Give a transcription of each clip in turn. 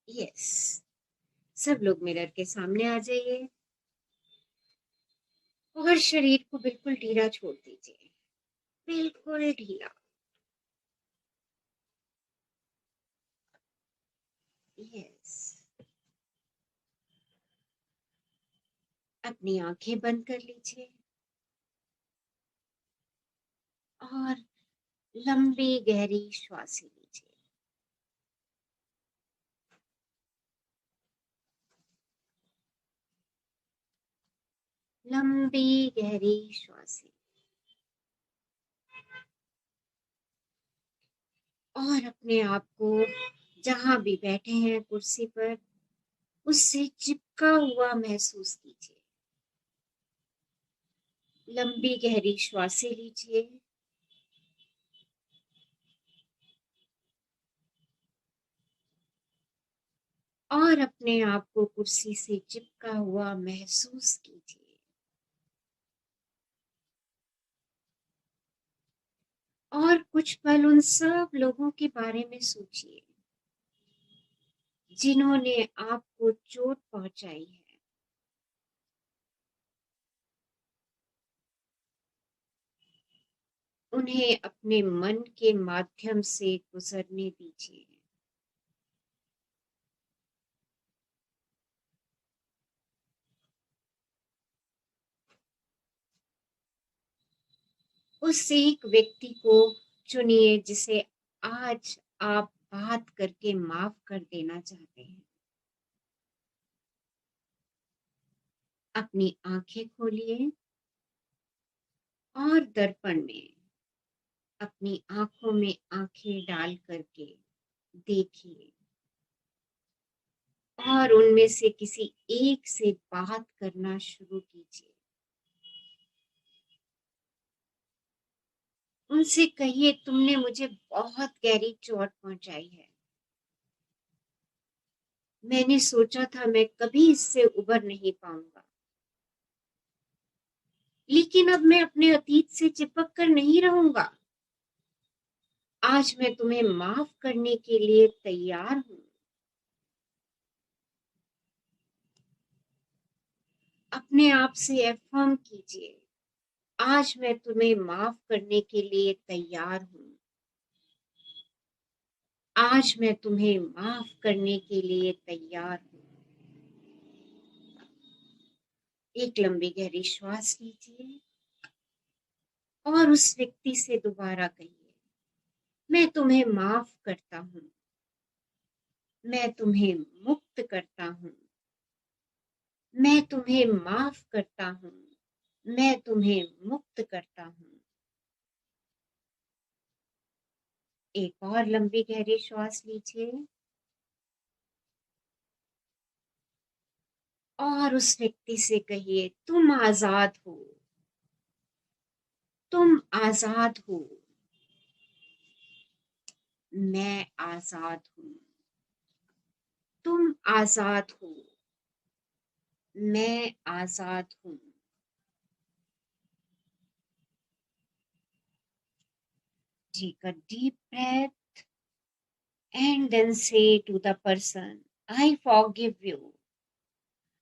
Yes, सब लोग mirror के सामने आ जाइए और शरीर को बिल्कुल ढीला छोड़ दीजिए, बिल्कुल ढीला। यस, अपनी आंखें बंद कर लीजिए और लंबी गहरी श्वास लीजिए। लंबी गहरी श्वास और अपने आप को जहां भी बैठे हैं कुर्सी पर, उससे चिपका हुआ महसूस कीजिए। लंबी गहरी श्वासें लीजिए और अपने आप को कुर्सी से चिपका हुआ महसूस कीजिए। और कुछ पल उन सब लोगों के बारे में सोचिए जिन्होंने आपको चोट पहुंचाई है। उन्हें अपने मन के माध्यम से गुजरने दीजिए। उस एक व्यक्ति को चुनिए जिसे आज आप बात करके माफ कर देना चाहते हैं। अपनी आंखें खोलिए और दर्पण में अपनी आंखों में आंखें डाल करके देखिए और उनमें से किसी एक से बात करना शुरू कीजिए। उनसे कहिए, तुमने मुझे बहुत गहरी चोट पहुंचाई है। मैंने सोचा था मैं कभी इससे उबर नहीं पाऊंगा, लेकिन अब मैं अपने अतीत से चिपक कर नहीं रहूंगा। आज मैं तुम्हें माफ करने के लिए तैयार हूं। अपने आप से अफर्म कीजिए, आज मैं तुम्हें माफ करने के लिए तैयार हूं। आज मैं तुम्हें माफ करने के लिए तैयार हूं। एक लंबी गहरी श्वास लीजिए और उस व्यक्ति से दोबारा कहिए, मैं तुम्हें माफ करता हूं। मैं तुम्हें मुक्त करता हूं। मैं तुम्हें माफ करता हूं। मैं तुम्हें मुक्त करता हूं। एक और लंबी गहरी श्वास लीजिए और उस व्यक्ति से कहिए, तुम आजाद हो। तुम आजाद हो। मैं आजाद हूं। तुम आजाद हो। मैं आजाद हूं। Take a deep breath and then say to the person, I forgive you.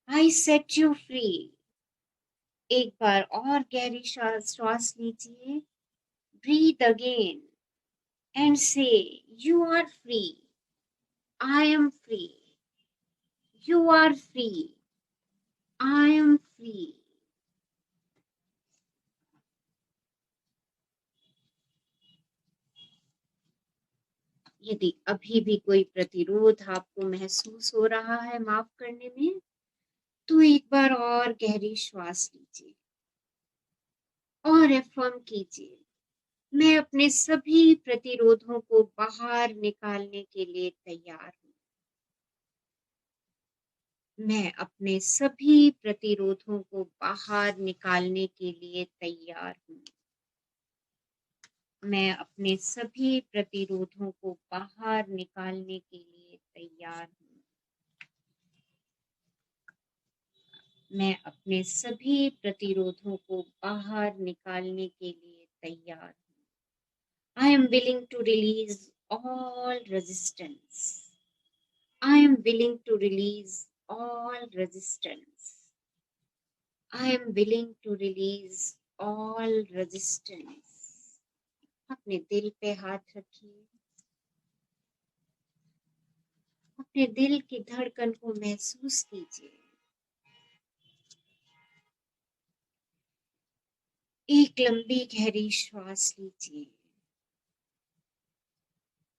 I set you free. एक बार और गहरी श्वास लीजिए। Breathe again and say, you are free. I am free. You are free. I am free. यदि अभी भी कोई प्रतिरोध आपको महसूस हो रहा है माफ करने में, तो एक बार और गहरी श्वास लीजिए और अफर्म कीजिए, मैं अपने सभी प्रतिरोधों को बाहर निकालने के लिए तैयार हूं। मैं अपने सभी प्रतिरोधों को बाहर निकालने के लिए तैयार हूं। मैं अपने सभी प्रतिरोधों को बाहर निकालने के लिए तैयार हूं। मैं अपने सभी प्रतिरोधों को बाहर निकालने के लिए तैयार हूं। I am willing to release all resistance. I am willing to release all resistance. I am willing to release all resistance. अपने दिल पे हाथ रखिए, अपने दिल की धड़कन को महसूस कीजिए। एक लंबी गहरी श्वास लीजिए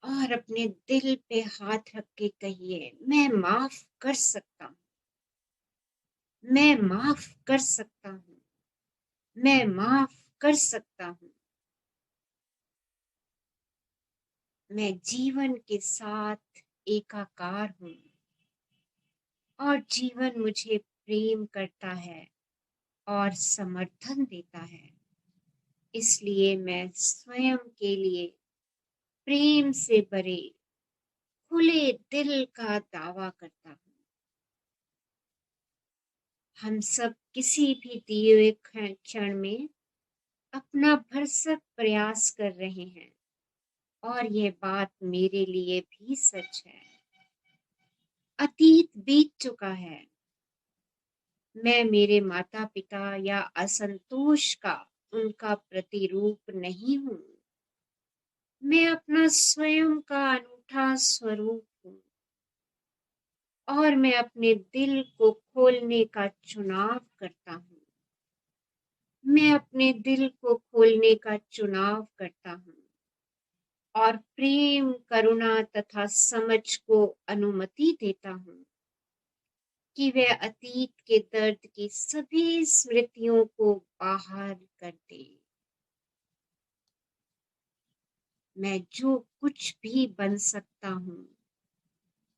और अपने दिल पे हाथ रख के कहिए, मैं माफ कर सकता हूँ, मैं माफ कर सकता हूँ, मैं माफ कर सकता हूँ। मैं जीवन के साथ एकाकार हूँ और जीवन मुझे प्रेम करता है और समर्थन देता है। इसलिए मैं स्वयं के लिए प्रेम से भरे खुले दिल का दावा करता हूँ। हम सब किसी भी दिए हुए क्षण में अपना भरसक प्रयास कर रहे हैं और यह बात मेरे लिए भी सच है। अतीत बीत चुका है। मैं मेरे माता पिता या असंतोष का उनका प्रतिरूप नहीं हूँ। मैं अपना स्वयं का अनूठा स्वरूप हूँ और मैं अपने दिल को खोलने का चुनाव करता हूँ। मैं अपने दिल को खोलने का चुनाव करता हूँ और प्रेम, करुणा तथा समझ को अनुमति देता हूँ कि वह अतीत के दर्द की सभी स्मृतियों को बाहर कर दे। मैं जो कुछ भी बन सकता हूँ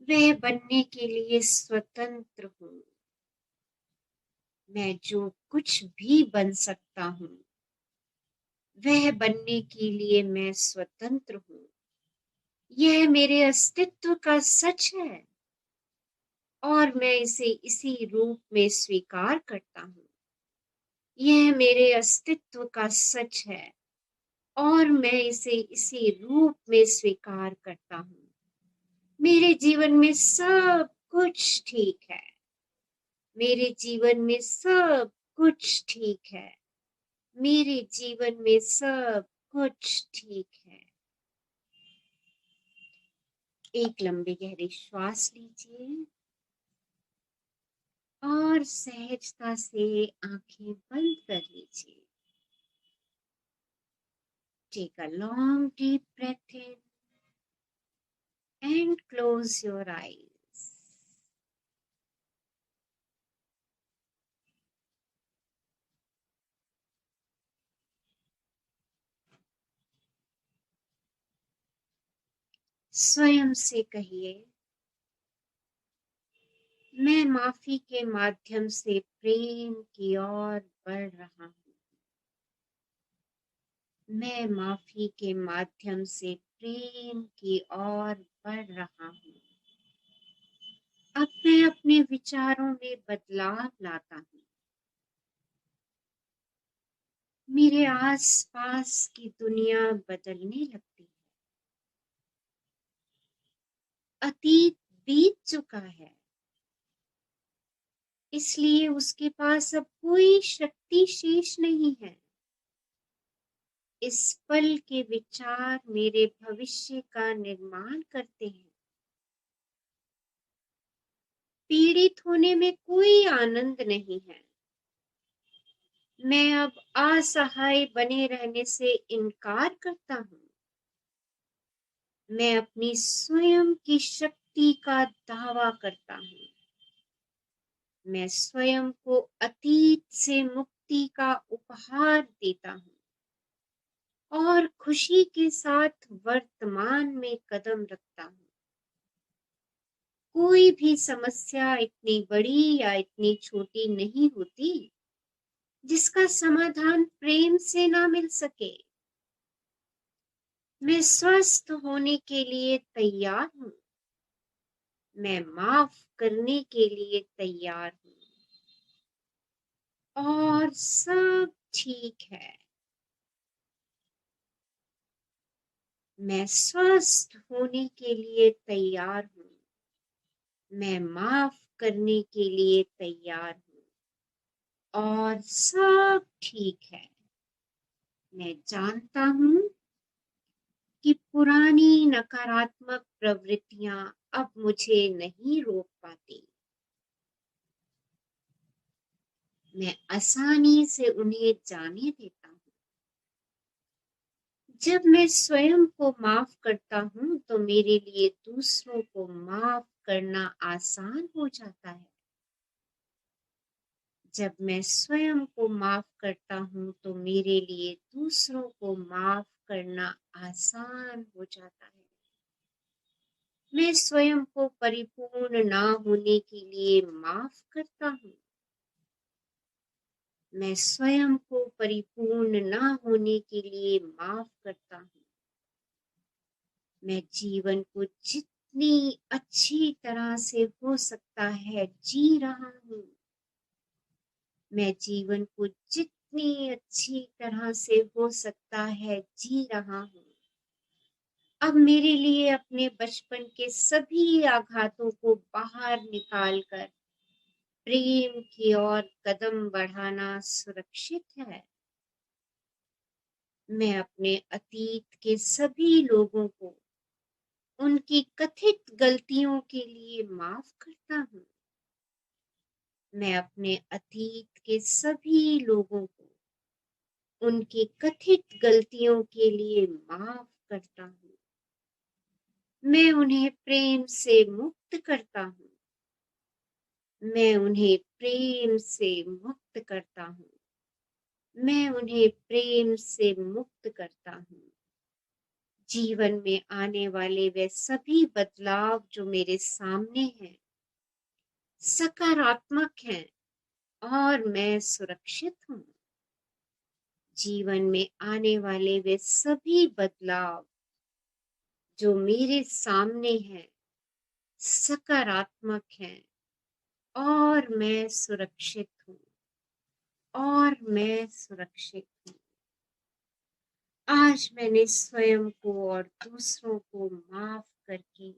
वह बनने के लिए स्वतंत्र हूँ। मैं जो कुछ भी बन सकता हूँ वह बनने के लिए मैं स्वतंत्र हूँ। यह मेरे अस्तित्व का सच है और मैं इसे इसी रूप में स्वीकार करता हूँ। यह मेरे अस्तित्व का सच है और मैं इसे इसी रूप में स्वीकार करता हूँ। मेरे जीवन में सब कुछ ठीक है। मेरे जीवन में सब कुछ ठीक है। मेरे जीवन में सब कुछ ठीक है। एक लंबी गहरी श्वास लीजिए और सहजता से आंखें बंद कर लीजिए। Take a long deep breath in and close your eyes. स्वयं से कहिए, मैं माफी के माध्यम से प्रेम की ओर बढ़ रहा हूँ। मैं माफी के माध्यम से प्रेम की ओर बढ़ रहा हूँ। अब मैं अपने विचारों में बदलाव लाता हूँ। मेरे आसपास की दुनिया बदलने लगती है। अतीत बीत चुका है, इसलिए उसके पास अब कोई शक्ति शेष नहीं है। इस पल के विचार मेरे भविष्य का निर्माण करते हैं। पीड़ित होने में कोई आनंद नहीं है। मैं अब असहाय बने रहने से इनकार करता हूँ। मैं अपनी स्वयं की शक्ति का दावा करता हूँ। मैं स्वयं को अतीत से मुक्ति का उपहार देता हूँ और खुशी के साथ वर्तमान में कदम रखता हूँ। कोई भी समस्या इतनी बड़ी या इतनी छोटी नहीं होती जिसका समाधान प्रेम से ना मिल सके। मैं स्वस्थ होने के लिए तैयार हूँ। मैं माफ करने के लिए तैयार हूँ और सब ठीक है। मैं स्वस्थ होने के लिए तैयार हूँ मैं माफ करने के लिए तैयार हूँ और सब ठीक है। मैं जानता हूँ कि पुरानी नकारात्मक प्रवृत्तियां अब मुझे नहीं रोक पाती। मैं आसानी से उन्हें जाने देता हूँ। जब मैं स्वयं को माफ करता हूँ तो मेरे लिए दूसरों को माफ करना आसान हो जाता है। जब मैं स्वयं को माफ करता हूँ तो मेरे लिए दूसरों को माफ करना आसान हो जाता है। मैं स्वयं को परिपूर्ण ना होने के लिए माफ करता हूँ। मैं स्वयं को परिपूर्ण ना होने के लिए माफ करता हूँ। मैं जीवन को जितनी अच्छी तरह से हो सकता है जी रहा हूँ। मैं जीवन को जितनी अच्छी तरह से हो सकता है जी रहा हूँ। अब मेरे लिए अपने बचपन के सभी आघातों को बाहर निकालकर प्रेम की ओर कदम बढ़ाना सुरक्षित है। मैं अपने अतीत के सभी लोगों को उनकी कथित गलतियों के लिए माफ करता हूँ। मैं अपने अतीत के सभी लोगों को उनकी कथित गलतियों के लिए माफ करता हूँ। मैं उन्हें प्रेम से मुक्त करता हूँ। मैं उन्हें प्रेम से मुक्त करता हूँ। मैं उन्हें प्रेम से मुक्त करता हूँ। जीवन में आने वाले वे सभी बदलाव जो मेरे सामने हैं सकारात्मक हैं और मैं सुरक्षित हूँ। जीवन में आने वाले वे सभी बदलाव जो मेरे सामने हैं सकारात्मक हैं और मैं सुरक्षित हूँ और मैं सुरक्षित हूँ। आज मैंने स्वयं को और दूसरों को माफ करके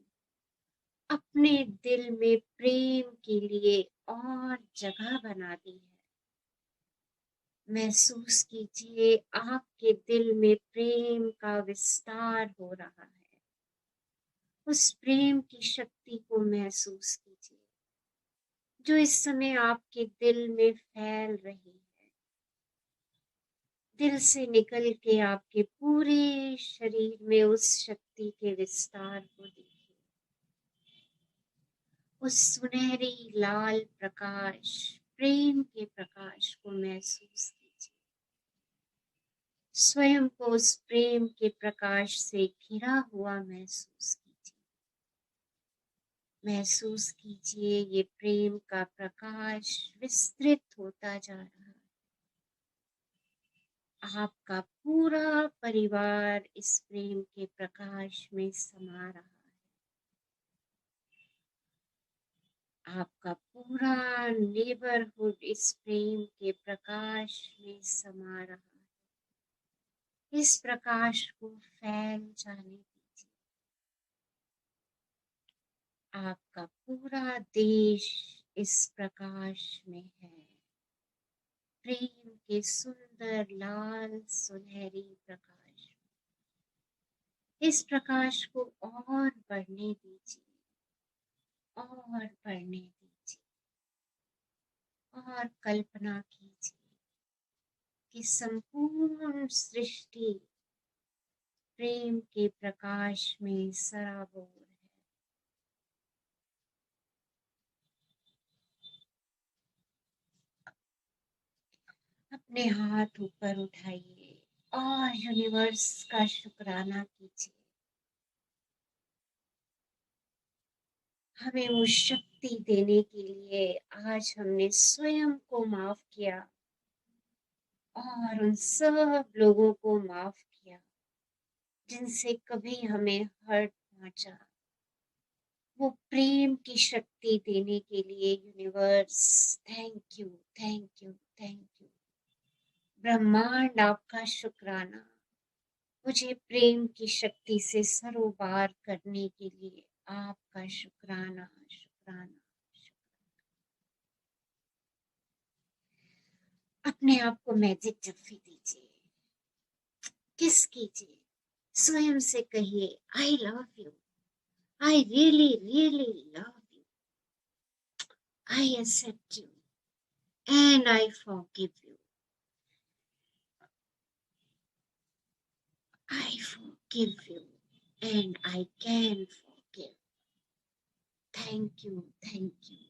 अपने दिल में प्रेम के लिए और जगह बना दी है। महसूस कीजिए आपके दिल में प्रेम का विस्तार हो रहा है। उस प्रेम की शक्ति को महसूस कीजिए जो इस समय आपके दिल में फैल रही है। दिल से निकल के आपके पूरे शरीर में उस शक्ति के विस्तार को देखिए। उस सुनहरी लाल प्रकाश प्रेम के प्रकाश को महसूस कीजिए। स्वयं को उस प्रेम के प्रकाश से घिरा हुआ महसूस कीजिए। महसूस कीजिए ये प्रेम का प्रकाश विस्तृत होता जा रहा है। आपका पूरा परिवार इस प्रेम के प्रकाश में समा रहा है। आपका पूरा नेबरहुड इस प्रेम के प्रकाश में समा रहा है। इस प्रकाश को फैल जाने दीजिए। आपका पूरा देश इस प्रकाश में है। प्रेम के सुंदर लाल सुनहरी प्रकाश। इस प्रकाश को और बढ़ने दीजिए और बढ़ने दीजिए और कल्पना कीजिए कि संपूर्ण सृष्टि प्रेम के प्रकाश में सराबोर है। अपने हाथ ऊपर उठाइए और यूनिवर्स का शुक्राना कीजिए। हमें वो शक्ति देने के लिए आज हमने स्वयं को माफ किया और उन सब लोगों को माफ किया जिनसे कभी हमें हर्ट पहुंचा। वो प्रेम की शक्ति देने के लिए universe thank you thank you thank you. ब्रह्मांड आपका शुक्राना। मुझे प्रेम की शक्ति से सरोबार करने के लिए आपका शुक्राना शुक्राना अपने आप को मैजिक जफ्फी दीजिए, किस कीजिए, स्वयं से कहिए I love you, I really really love you, I accept you and I forgive you, I forgive you and I can forgive. Thank you, thank you.